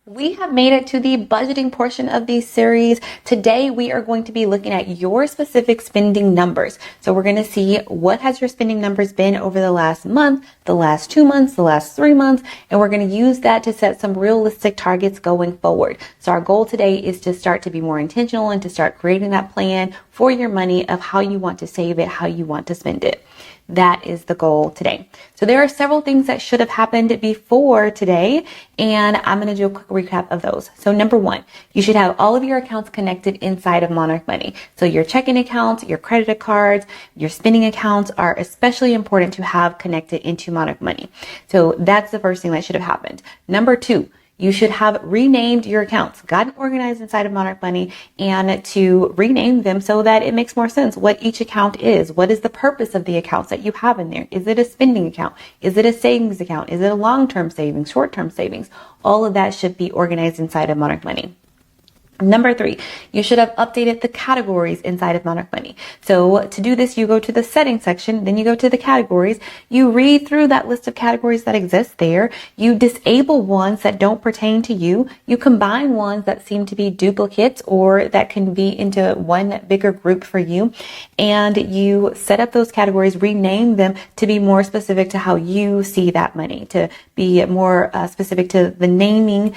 We have made it to the budgeting portion of the series. Today, we are going to be looking at your specific spending numbers. So we're going to see what has your spending numbers been over the last month, the last 2 months, the last 3 months, and we're going to use that to set some realistic targets going forward. So our goal today is to start to be more intentional and to start creating that plan for your money of how you want to save it, how you want to spend it. That is the goal today. So there are several things that should have happened before today, and I'm going to do a quick recap of those. So number one, you should have all of your accounts connected inside of Monarch Money. So your checking accounts, your credit cards, your spending accounts are especially important to have connected into Monarch Money. So that's the first thing that should have happened. Number two, you should have renamed your accounts, gotten organized inside of Monarch Money, and to rename them so that it makes more sense what each account is. What is the purpose of the accounts that you have in there? Is it a spending account? Is it a savings account? Is it a long-term savings, short-term savings? All of that should be organized inside of Monarch Money. Number three, you should have updated the categories inside of Monarch Money. So to do this, you go to the settings section, then you go to the categories, you read through that list of categories that exist there, you disable ones that don't pertain to you, you combine ones that seem to be duplicates or that can be into one bigger group for you, and you set up those categories, rename them to be more specific to how you see that money, to be more specific to the naming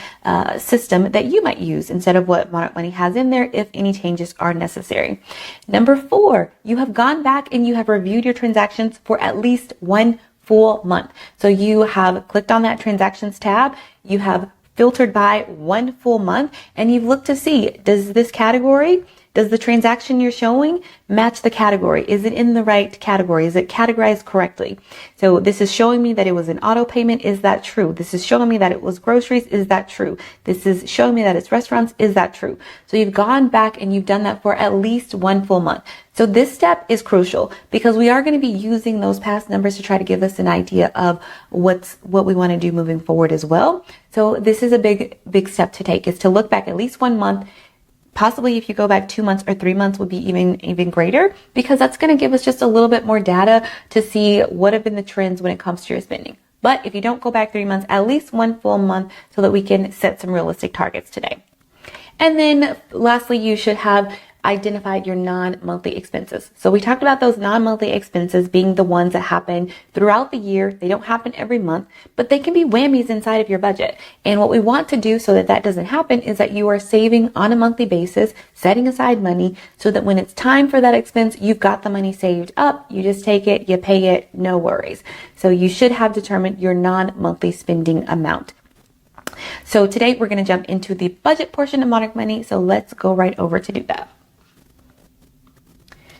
system that you might use instead of what Monarch Money has in there if any changes are necessary. Number four, you have gone back and you have reviewed your transactions for at least 1 full month. So you have clicked on that transactions tab, you have filtered by 1 full month, and you've looked to see, does this category, does the transaction you're showing match the category? Is it in the right category? Is it categorized correctly? So this is showing me that it was an auto payment. Is that true? This is showing me that it was groceries. Is that true? This is showing me that it's restaurants. Is that true? So you've gone back and you've done that for at least 1 full month. So this step is crucial because we are going to be using those past numbers to try to give us an idea of what we want to do moving forward as well. So this is a big step to take, is to look back at least 1 month. Possibly if you go back 2 months or 3 months would be even greater, because that's going to give us just a little bit more data to see what have been the trends when it comes to your spending. But if you don't go back 3 months, at least 1 full month so that we can set some realistic targets today. And then lastly, you should have identified your non-monthly expenses. So we talked about those non-monthly expenses being the ones that happen throughout the year. They don't happen every month, but they can be whammies inside of your budget. And what we want to do so that that doesn't happen is that you are saving on a monthly basis, setting aside money so that when it's time for that expense, you've got the money saved up. You just take it, you pay it, no worries. So you should have determined your non-monthly spending amount. So today we're going to jump into the budget portion of Monarch Money. So let's go right over to do that.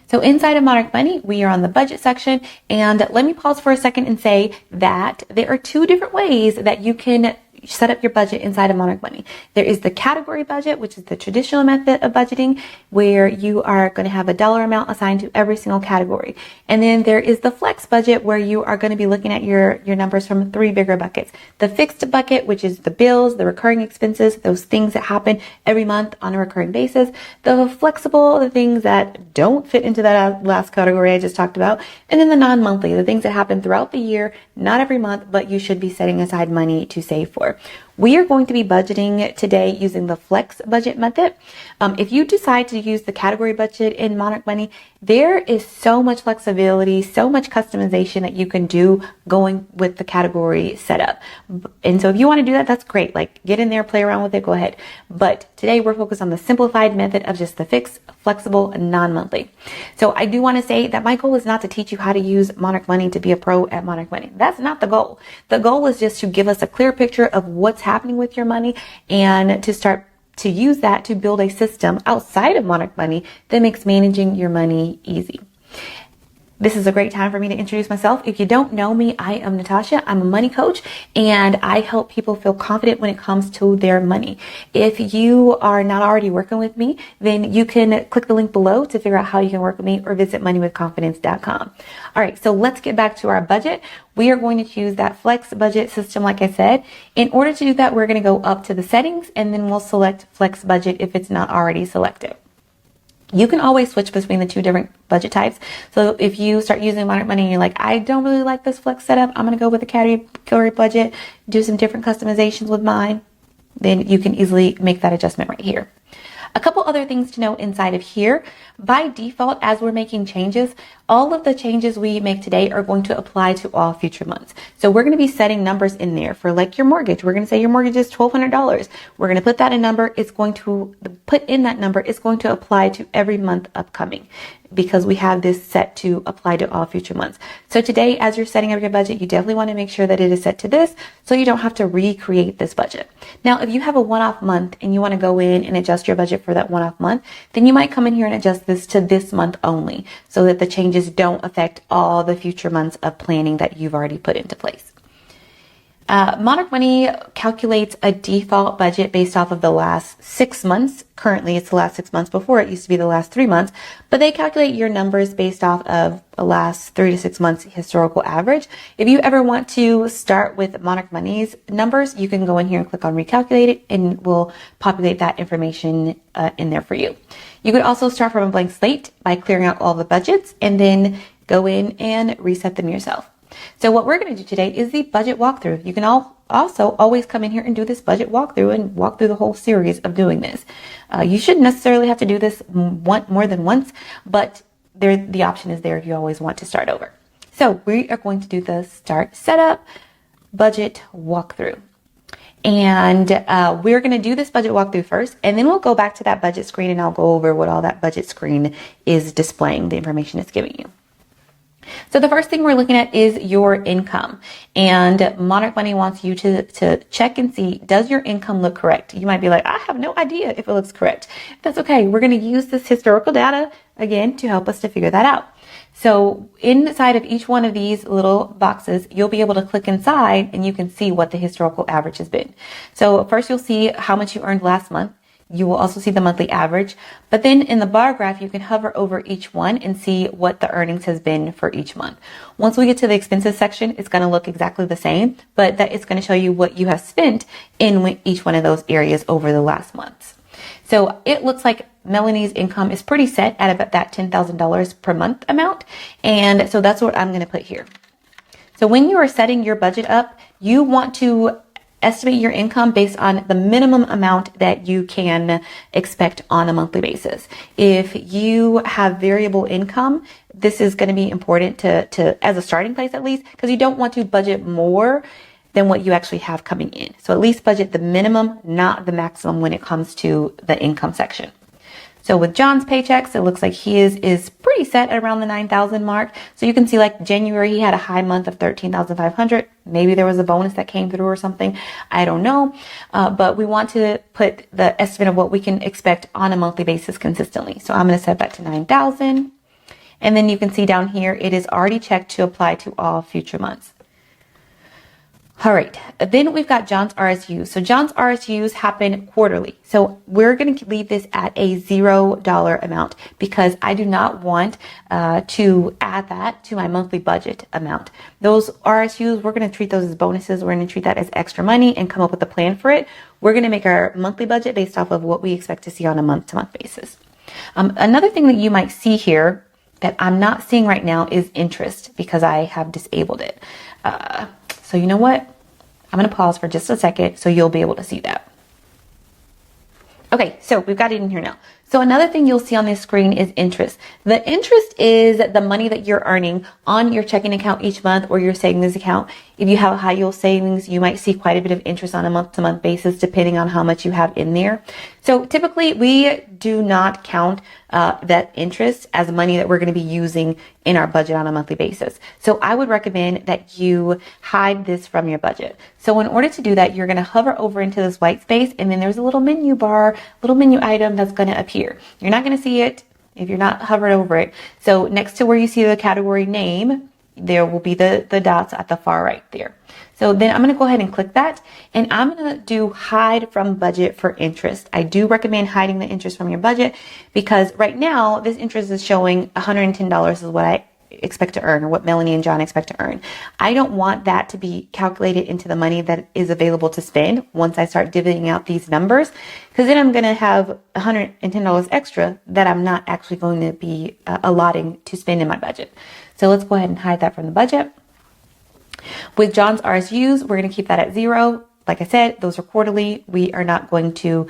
So inside of Monarch Money, we are on the budget section, and let me pause for a second and say that there are 2 different ways that you can set up your budget inside of Monarch Money. There is the category budget, which is the traditional method of budgeting, where you are going to have a dollar amount assigned to every single category. And then there is the flex budget, where you are going to be looking at your numbers from 3 bigger buckets. The fixed bucket, which is the bills, the recurring expenses, those things that happen every month on a recurring basis. The flexible, the things that don't fit into that last category I just talked about. And then the non-monthly, the things that happen throughout the year, not every month, but you should be setting aside money to save for. We are going to be budgeting today using the flex budget method. If you decide to use the category budget in Monarch Money, there is so much flexibility, so much customization that you can do going with the category setup. And so if you want to do that, that's great. Like, get in there, play around with it, go ahead. But today we're focused on the simplified method of just the fixed, flexible, and non-monthly. So I do want to say that my goal is not to teach you how to use Monarch Money to be a pro at Monarch Money. That's not the goal. The goal is just to give us a clear picture of what's happening with your money and to start to use that to build a system outside of Monarch Money that makes managing your money easy. This is a great time for me to introduce myself. If you don't know me, I am Natasha. I'm a money coach, and I help people feel confident when it comes to their money. If you are not already working with me, then you can click the link below to figure out how you can work with me, or visit moneywithconfidence.com. All right, so let's get back to our budget. We are going to choose that flex budget system, like I said. In order to do that, we're going to go up to the settings, and then we'll select flex budget if it's not already selected. You can always switch between the 2 different budget types. So if you start using Monarch Money and you're like, I don't really like this flex setup, I'm going to go with the category budget, do some different customizations with mine. then you can easily make that adjustment right here. A couple other things to note inside of here. By default, as we're making changes, all of the changes we make today are going to apply to all future months. So we're going to be setting numbers in there for like your mortgage. We're going to say your mortgage is $1,200. We're going to put that in number. It's going to put in that number. It's going to apply to every month upcoming because we have this set to apply to all future months. So today, as you're setting up your budget, you definitely want to make sure that it is set to this so you don't have to recreate this budget. Now, if you have a one-off month and you want to go in and adjust your budget for that one-off month, then you might come in here and adjust this to this month only so that the changes don't affect all the future months of planning that you've already put into place. Monarch Money calculates a default budget based off of the last 6 months. Currently, it's the last 6 months. Before, it used to be the last 3 months. But they calculate your numbers based off of the last 3 to 6 months historical average. If you ever want to start with Monarch Money's numbers, you can go in here and click on Recalculate it, and we'll populate that information in there for you. You could also start from a blank slate by clearing out all the budgets and then go in and reset them yourself. So what we're going to do today is the budget walkthrough. You can also always come in here and do this budget walkthrough and walk through the whole series of doing this. You shouldn't necessarily have to do this more than once, but the option is there if you always want to start over. So we are going to do the start setup budget walkthrough. And we're going to do this budget walkthrough first, and then we'll go back to that budget screen and I'll go over what all that budget screen is displaying, the information it's giving you. So the first thing we're looking at is your income, and Monarch Money wants you to check and see, does your income look correct? You might be like, I have no idea if it looks correct. That's okay. We're going to use this historical data again to help us to figure that out. So inside of each one of these little boxes, you'll be able to click inside and you can see what the historical average has been. So first you'll see how much you earned last month. You will also see the monthly average, but then in the bar graph, you can hover over each one and see what the earnings has been for each month. Once we get to the expenses section, it's going to look exactly the same, but that it's going to show you what you have spent in each one of those areas over the last months. So it looks like Melanie's income is pretty set at about that $10,000 per month amount. And so that's what I'm going to put here. So when you are setting your budget up, you want to estimate your income based on the minimum amount that you can expect on a monthly basis. If you have variable income, this is going to be important to as a starting place at least, because you don't want to budget more than what you actually have coming in. So at least budget the minimum, not the maximum when it comes to the income section. So with John's paychecks, it looks like his is pretty set at around the 9,000 mark. So you can see like January, he had a high month of 13,500. Maybe there was a bonus that came through or something. I don't know. But we want to put the estimate of what we can expect on a monthly basis consistently. So I'm going to set that to 9,000. And then you can see down here, it is already checked to apply to all future months. All right, then we've got John's RSUs. So John's RSUs happen quarterly. So we're going to leave this at a $0 amount because I do not want to add that to my monthly budget amount. Those RSUs, we're going to treat those as bonuses. We're going to treat that as extra money and come up with a plan for it. We're going to make our monthly budget based off of what we expect to see on a month-to-month basis. Another thing that you might see here that I'm not seeing right now is interest because I have disabled it. So you know what? I'm going to pause for just a second so you'll be able to see that. Okay, so we've got it in here now. So another thing you'll see on this screen is interest. The interest is the money that you're earning on your checking account each month or your savings account. If you have a high yield savings, you might see quite a bit of interest on a month-to-month basis depending on how much you have in there. So typically we do not count that interest as money that we're going to be using in our budget on a monthly basis. So I would recommend that you hide this from your budget. So in order to do that, you're going to hover over into this white space and then there's a little menu bar, little menu item that's going to appear. You're not going to see it if you're not hovering over it. So next to where you see the category name, there will be the dots at the far right there. So then I'm going to go ahead and click that and I'm going to do hide from budget for interest. I do recommend hiding the interest from your budget because right now this interest is showing $110 is what I expect to earn or what Melanie and John expect to earn. I don't want that to be calculated into the money that is available to spend once I start divvying out these numbers, because then I'm going to have $110 extra that I'm not actually going to be allotting to spend in my budget. So let's go ahead and hide that from the budget. With John's RSUs, we're going to keep that at 0. like I said, those are quarterly. We are not going to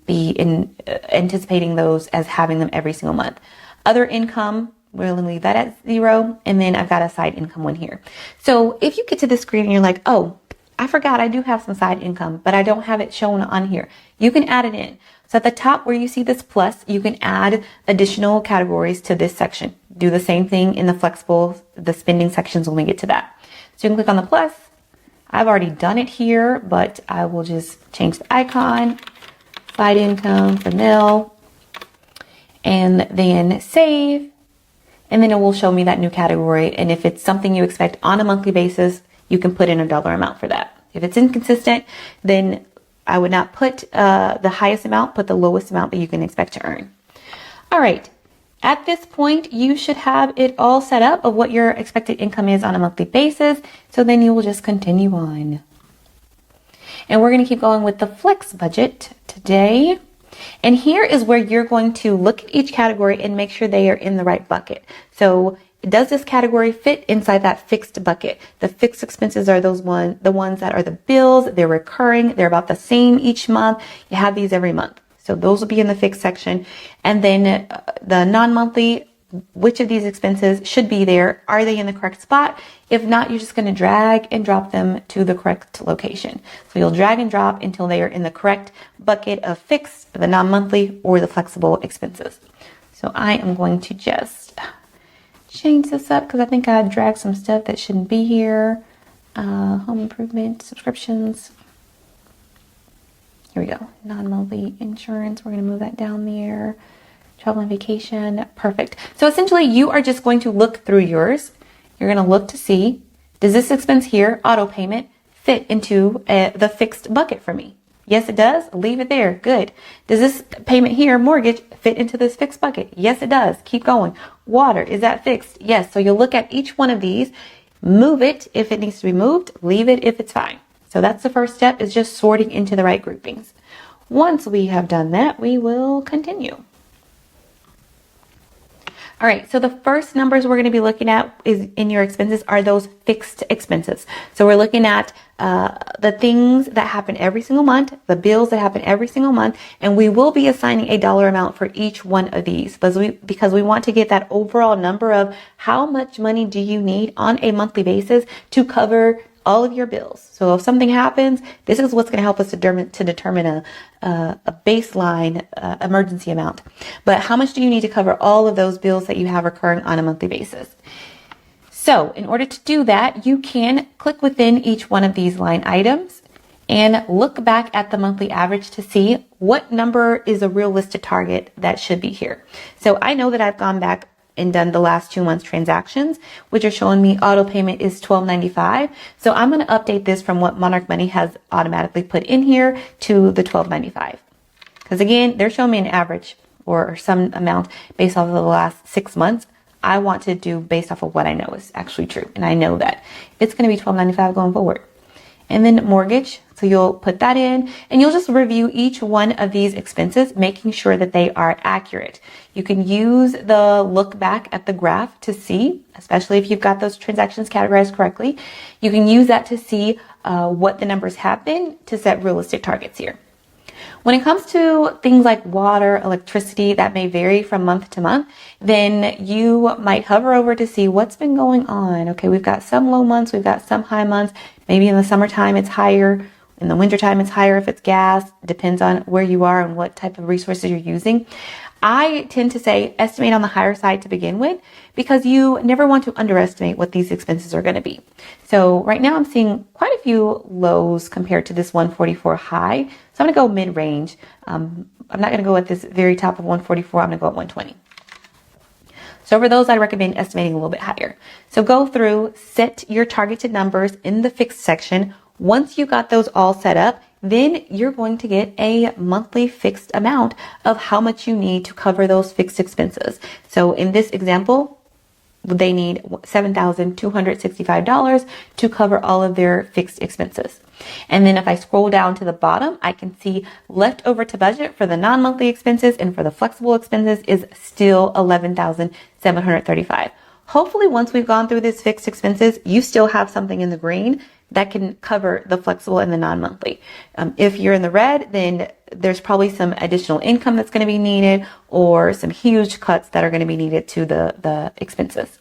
be anticipating those as having them every single month. Other income, we're going to leave that at 0. And then I've got a side income one here. So if you get to this screen and you're like, oh, I forgot I do have some side income, but I don't have it shown on here, you can add it in. So at the top where you see this plus, you can add additional categories to this section. Do the same thing in the spending sections when we get to that. So you can click on the plus. I've already done it here, but I will just change the icon, side income for nil, and then save. And then it will show me that new category. And if it's something you expect on a monthly basis, you can put in a dollar amount for that. If it's inconsistent, then I would not put the highest amount, put the lowest amount that you can expect to earn. All right. At this point, you should have it all set up of what your expected income is on a monthly basis. So then you will just continue on. And we're going to keep going with the flex budget today. And here is where you're going to look at each category and make sure they are in the right bucket. So does this category fit inside that fixed bucket? The fixed expenses are the ones that are the bills. They're recurring. They're about the same each month. You have these every month. So those will be in the fixed section. And then the non-monthly, which of these expenses should be there? Are they in the correct spot? If not, you're just going to drag and drop them to the correct location. So you'll drag and drop until they are in the correct bucket of fixed, the non-monthly, or the flexible expenses. So I am going to just change this up because I think I dragged some stuff that shouldn't be here. Home improvement, subscriptions. Here we go. Non-monthly insurance. We're going to move that down there. Travel and vacation. Perfect. So essentially you are just going to look through yours. You're going to look to see, does this expense here, auto payment, fit into the fixed bucket for me? Yes, it does. Leave it there. Good. Does this payment here, mortgage, fit into this fixed bucket? Yes, it does. Keep going. Water, is that fixed? Yes. So you'll look at each one of these, move it if it needs to be moved, leave it if it's fine. So that's the first step, is just sorting into the right groupings. Once we have done that, we will continue. All right, so the first numbers we're going to be looking at is in your expenses are those fixed expenses. So we're looking at the things that happen every single month, the bills that happen every single month, and we will be assigning a dollar amount for each one of these because we want to get that overall number of how much money do you need on a monthly basis to cover all of your bills. So if something happens, this is what's going to help us to determine a baseline emergency amount. But how much do you need to cover all of those bills that you have recurring on a monthly basis? So in order to do that, you can click within each one of these line items and look back at the monthly average to see what number is a realistic target that should be here. So I know that I've gone back and done the last 2 months transactions, which are showing me auto payment is $12.95. So I'm going to update this from what Monarch Money has automatically put in here to the $12.95. Because again, they're showing me an average or some amount based off of the last 6 months. I want to do based off of what I know is actually true. And I know that it's going to be $12.95 going forward. And then mortgage. So you'll put that in and you'll just review each one of these expenses, making sure that they are accurate. You can use the look back at the graph to see, especially if you've got those transactions categorized correctly. You can use that to see what the numbers have been to set realistic targets here. When it comes to things like water, electricity, that may vary from month to month, then you might hover over to see what's been going on. Okay, we've got some low months, we've got some high months. Maybe in the summertime it's higher. In the wintertime it's higher if it's gas. Depends on where you are and what type of resources you're using. I tend to say estimate on the higher side to begin with because you never want to underestimate what these expenses are going to be. So right now I'm seeing quite a few lows compared to this 144 high. So I'm going to go mid-range. I'm not going to go at this very top of 144. I'm going to go at 120. So for those, I recommend estimating a little bit higher. So go through, set your targeted numbers in the fixed section. Once you got those all set up, then you're going to get a monthly fixed amount of how much you need to cover those fixed expenses. So in this example, they need $7,265 to cover all of their fixed expenses. And then if I scroll down to the bottom, I can see left over to budget for the non-monthly expenses and for the flexible expenses is still $11,735. Hopefully once we've gone through these fixed expenses, you still have something in the green that can cover the flexible and the non-monthly. If you're in the red, then there's probably some additional income that's going to be needed, or some huge cuts that are going to be needed to the expenses.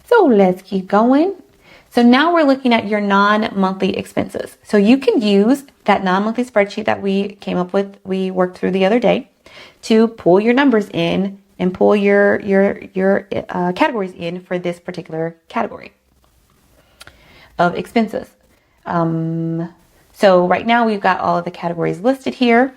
So let's keep going. So now we're looking at your non-monthly expenses. So you can use that non-monthly spreadsheet that we came up with, we worked through the other day, to pull your numbers in and pull your categories in for this particular category of expenses. So right now we've got all of the categories listed here.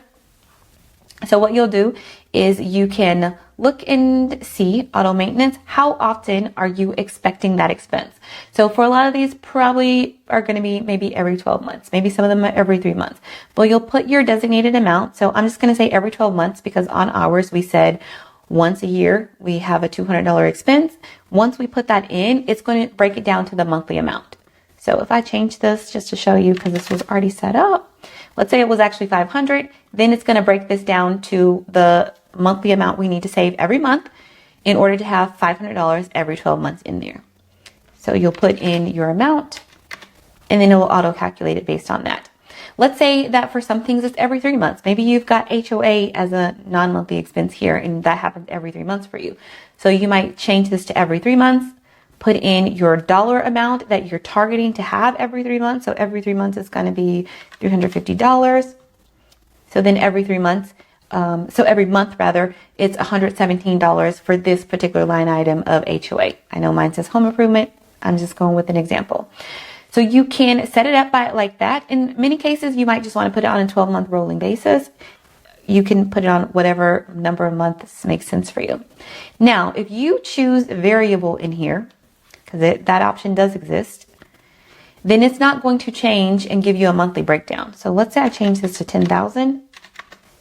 So what you'll do is you can look and see auto maintenance. How often are you expecting that expense? So for a lot of these, probably are going to be maybe every 12 months, maybe some of them every 3 months. But you'll put your designated amount. So I'm just going to say every 12 months because on ours we said once a year we have a $200 expense. Once we put that in, it's going to break it down to the monthly amount. So if I change this just to show you, because this was already set up, let's say it was actually 500, then it's going to break this down to the monthly amount we need to save every month in order to have $500 every 12 months in there. So you'll put in your amount and then it will auto calculate it based on that. Let's say that for some things it's every 3 months. Maybe you've got HOA as a non-monthly expense here and that happens every 3 months for you. So you might change this to every 3 months, put in your dollar amount that you're targeting to have every 3 months. So every 3 months is going to be $350. So then every 3 months, so every month rather, it's $117 for this particular line item of HOA. I know mine says home improvement. I'm just going with an example. So you can set it up by like that. In many cases, you might just want to put it on a 12-month rolling basis. You can put it on whatever number of months makes sense for you. Now, if you choose variable in here, because that option does exist, then it's not going to change and give you a monthly breakdown. So let's say I change this to 10,000.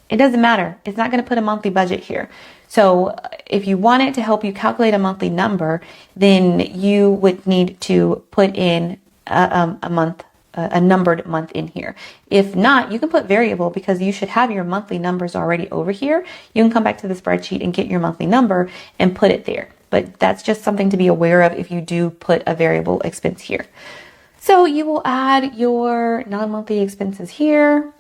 It doesn't matter. It's not going to put a monthly budget here. So if you want it to help you calculate a monthly number, then you would need to put in a numbered month in here. If not, you can put variable because you should have your monthly numbers already over here. You can come back to the spreadsheet and get your monthly number and put it there. But that's just something to be aware of if you do put a variable expense here. So you will add your non-monthly expenses here.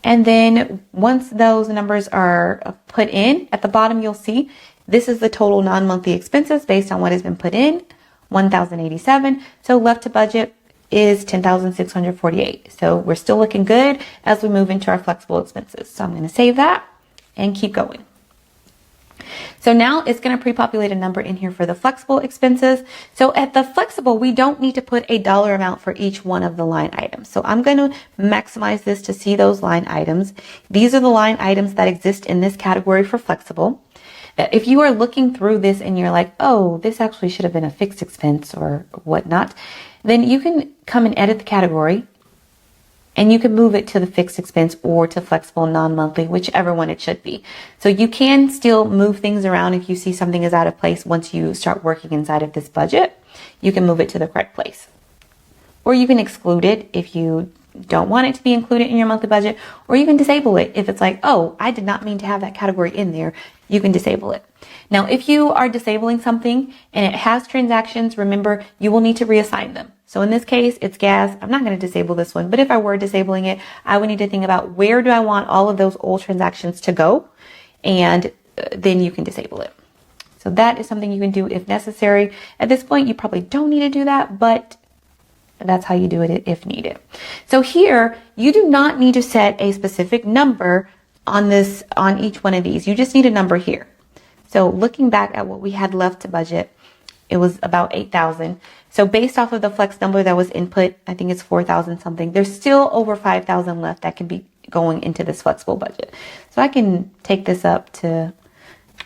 And then once those numbers are put in, at the bottom you'll see this is the total non-monthly expenses based on what has been put in, 1,087. So left to budget is 10,648. So we're still looking good as we move into our flexible expenses. So I'm going to save that and keep going. So now it's going to pre-populate a number in here for the flexible expenses. So at the flexible, we don't need to put a dollar amount for each one of the line items. So I'm going to maximize this to see those line items. These are the line items that exist in this category for flexible. If you are looking through this and you're like, oh, this actually should have been a fixed expense or whatnot, then you can come and edit the category and you can move it to the fixed expense or to flexible non-monthly, whichever one it should be. So you can still move things around if you see something is out of place. Once you start working inside of this budget, you can move it to the correct place. Or you can exclude it if you don't want it to be included in your monthly budget, or you can disable it if it's like, oh, I did not mean to have that category in there. You can disable it. Now, if you are disabling something and it has transactions, remember, you will need to reassign them. So in this case, it's gas. I'm not going to disable this one, but if I were disabling it, I would need to think about where do I want all of those old transactions to go, and then you can disable it. So that is something you can do if necessary. At this point, you probably don't need to do that, but that's how you do it if needed. So here, you do not need to set a specific number on each one of these. You just need a number here. So looking back at what we had left to budget, it was about 8,000. So based off of the flex number that was input, I think it's 4,000 something. There's still over 5,000 left that can be going into this flexible budget. So I can take this up to,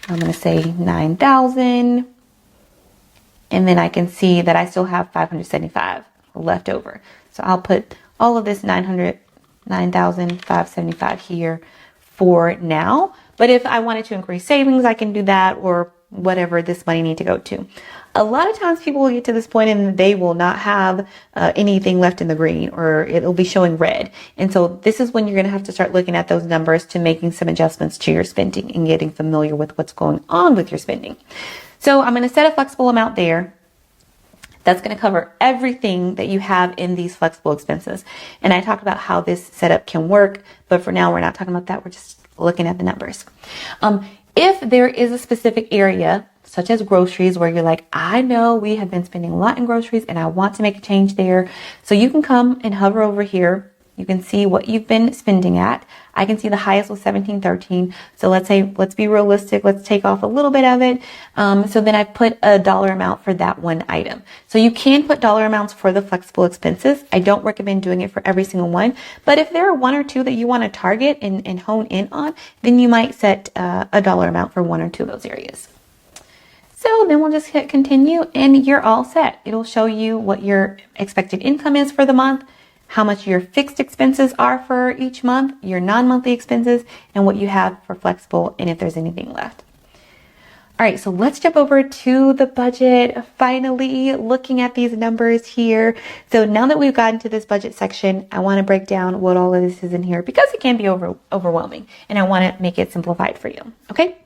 I'm going to say 9,000. And then I can see that I still have 575 left over. So I'll put all of this 9,575 here for now. But if I wanted to increase savings, I can do that, or whatever this money need to go to. A lot of times people will get to this point and they will not have anything left in the green, or it'll be showing red. And so this is when you're going to have to start looking at those numbers to making some adjustments to your spending and getting familiar with what's going on with your spending. So I'm going to set a flexible amount there. That's going to cover everything that you have in these flexible expenses. And I talked about how this setup can work, but for now, we're not talking about that. We're just looking at the numbers. If there is a specific area, such as groceries, where you're like, I know we have been spending a lot in groceries and I want to make a change there. So you can come and hover over here. You can see what you've been spending at. I can see the highest was $17.13. So let's be realistic. Let's take off a little bit of it. So then I put a dollar amount for that one item. So you can put dollar amounts for the flexible expenses. I don't recommend doing it for every single one, but if there are one or two that you want to target and hone in on, then you might set a dollar amount for one or two of those areas. So then we'll just hit continue and you're all set. It'll show you what your expected income is for the month, how much your fixed expenses are for each month, your non-monthly expenses, and what you have for flexible, and if there's anything left. All right, so let's jump over to the budget. Finally, looking at these numbers here. So now that we've gotten to this budget section, I want to break down what all of this is in here because it can be overwhelming, and I want to make it simplified for you. Okay?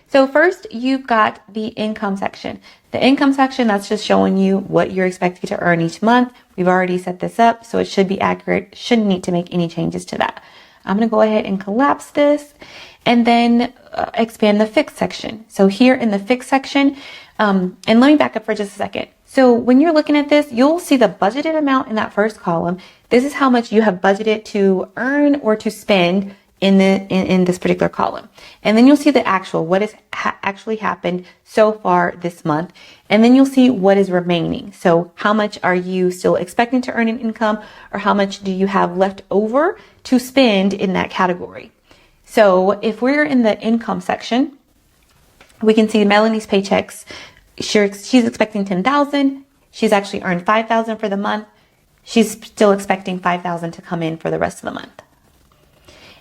So first, you've got the income section. The income section, that's just showing you what you're expecting to earn each month. We've already set this up, so it should be accurate. Shouldn't need to make any changes to that. I'm going to go ahead and collapse this and then expand the fixed section. So here in the fixed section, and let me back up for just a second. So when you're looking at this, you'll see the budgeted amount in that first column. This is how much you have budgeted to earn or to spend in this particular column. And then you'll see the actual, what has actually happened so far this month. And then you'll see what is remaining. So how much are you still expecting to earn in income, or how much do you have left over to spend in that category? So if we're in the income section, we can see Melanie's paychecks. She's expecting $10,000. She's actually earned $5,000 for the month. She's still expecting $5,000 to come in for the rest of the month.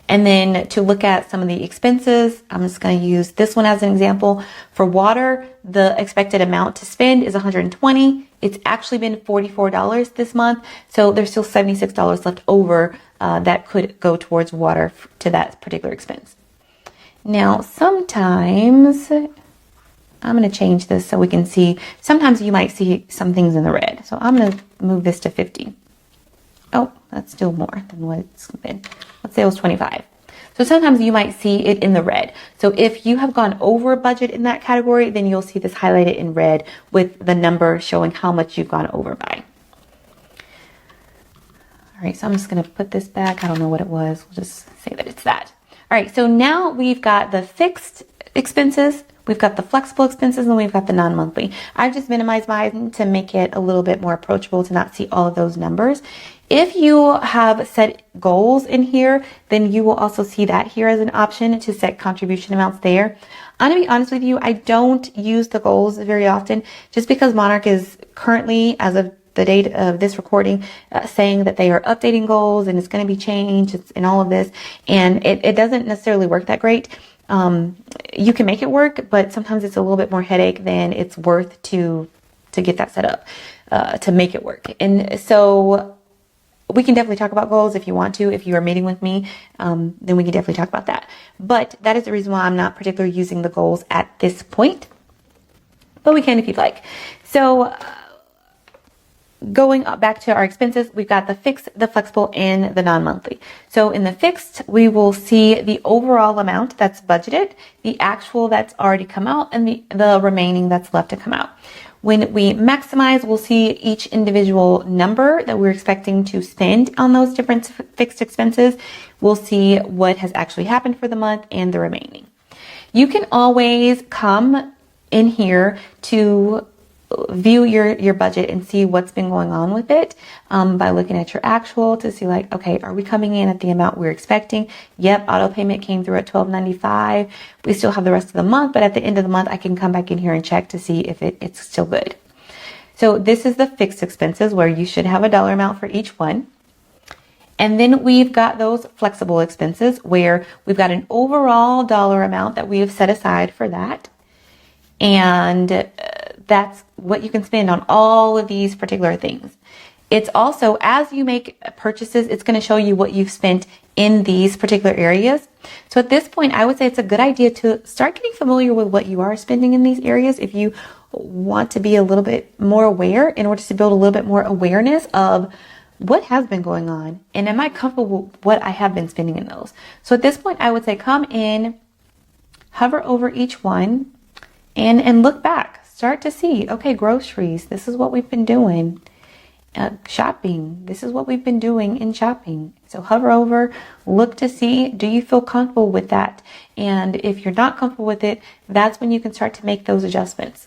And then to look at some of the expenses, I'm just going to use this one as an example. For water, the expected amount to spend is $120. It's actually been $44 this month. So there's still $76 left over that could go towards water to that particular expense. Now, sometimes I'm going to change this so we can see. Sometimes you might see some things in the red. So I'm going to move this to 50. Oh, that's still more than what it's been. Let's say it was 25. So sometimes you might see it in the red. So if you have gone over budget in that category, then you'll see this highlighted in red with the number showing how much you've gone over by. All right, so I'm just going to put this back. I don't know what it was. We'll just say that it's that. All right, so now we've got the fixed expenses, we've got the flexible expenses, and we've got the non-monthly. I've just minimized mine to make it a little bit more approachable to not see all of those numbers. If you have set goals in here, then you will also see that here as an option to set contribution amounts there. I'm going to be honest with you, I don't use the goals very often just because Monarch is currently, as of the date of this recording, saying that they are updating goals and it's going to be changed and all of this. And it doesn't necessarily work that great. You can make it work, but sometimes it's a little bit more headache than it's worth to get that set up, to make it work. And so we can definitely talk about goals if you want to. If you are meeting with me, then we can definitely talk about that. But that is the reason why I'm not particularly using the goals at this point. But we can if you'd like. So going back to our expenses, we've got the fixed, the flexible, and the non-monthly. So in the fixed, we will see the overall amount that's budgeted, the actual that's already come out, and the remaining that's left to come out. When we maximize, we'll see each individual number that we're expecting to spend on those different fixed expenses. We'll see what has actually happened for the month and the remaining. You can always come in here to view your budget and see what's been going on with it by looking at your actual to see like, okay, are we coming in at the amount we're expecting? Yep, auto payment came through at $12.95. We still have the rest of the month, but at the end of the month, I can come back in here and check to see if it's still good. So this is the fixed expenses where you should have a dollar amount for each one. And then we've got those flexible expenses where we've got an overall dollar amount that we have set aside for that. And that's what you can spend on all of these particular things. It's also, as you make purchases, it's going to show you what you've spent in these particular areas. So at this point, I would say it's a good idea to start getting familiar with what you are spending in these areas. If you want to be a little bit more aware in order to build a little bit more awareness of what has been going on and am I comfortable with what I have been spending in those. So at this point, I would say come in, hover over each one and look back. Start to see, okay, groceries, this is what we've been doing. Shopping, this is what we've been doing in shopping. So hover over, look to see, do you feel comfortable with that? And if you're not comfortable with it, that's when you can start to make those adjustments.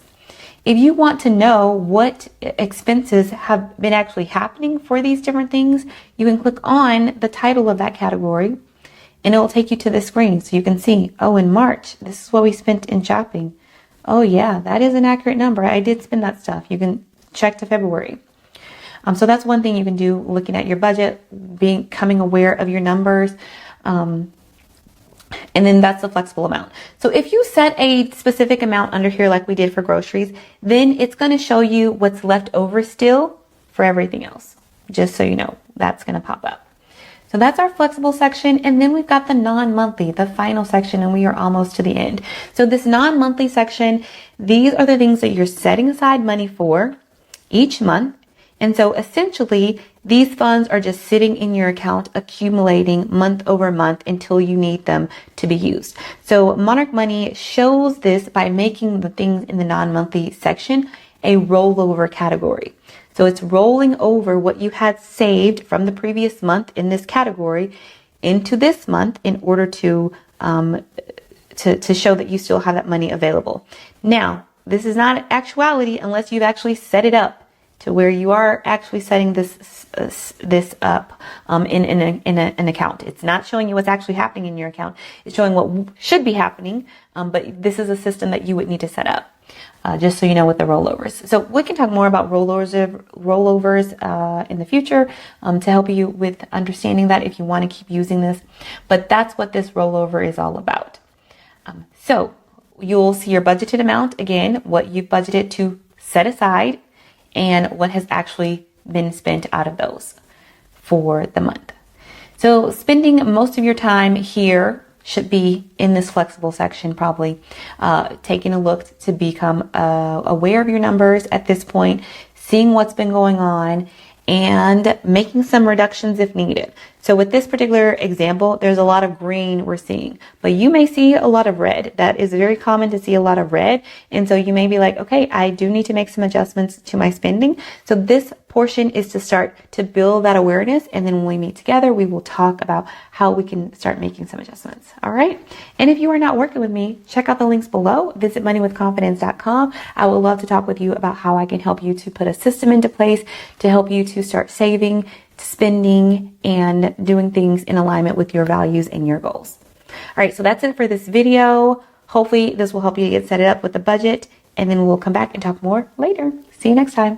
If you want to know what expenses have been actually happening for these different things, you can click on the title of that category and it will take you to the screen. So you can see, oh, in March, this is what we spent in shopping. Oh yeah, that is an accurate number. I did spend that stuff. You can check to February. So that's one thing you can do, looking at your budget, becoming aware of your numbers. And then that's the flexible amount. So if you set a specific amount under here, like we did for groceries, then it's going to show you what's left over still for everything else. Just so you know, that's going to pop up. So that's our flexible section. And then we've got the non-monthly, the final section, and we are almost to the end. So this non-monthly section, these are the things that you're setting aside money for each month. And so essentially, these funds are just sitting in your account, accumulating month over month until you need them to be used. So Monarch Money shows this by making the things in the non-monthly section a rollover category. So it's rolling over what you had saved from the previous month in this category into this month in order to show that you still have that money available. Now, this is not actuality unless you've actually set it up to where you are actually setting this up in an account. It's not showing you what's actually happening in your account. It's showing what should be happening, but this is a system that you would need to set up, just so you know with the rollovers. So we can talk more about rollovers in the future to help you with understanding that if you want to keep using this. But that's what this rollover is all about. So you'll see your budgeted amount, again, what you've budgeted to set aside, and what has actually been spent out of those for the month. So spending most of your time here should be in this flexible section, probably taking a look to become aware of your numbers at this point, seeing what's been going on, and making some reductions if needed. So with this particular example, there's a lot of green we're seeing, but you may see a lot of red. That is very common to see a lot of red. And so you may be like, okay, I do need to make some adjustments to my spending. So this portion is to start to build that awareness. And then when we meet together, we will talk about how we can start making some adjustments. All right. And if you are not working with me, check out the links below. Visit moneywithconfidence.com. I would love to talk with you about how I can help you to put a system into place to help you to start saving, spending, and doing things in alignment with your values and your goals. All right, so that's it for this video. Hopefully this will help you get set it up with the budget, and then we'll come back and talk more later. See you next time.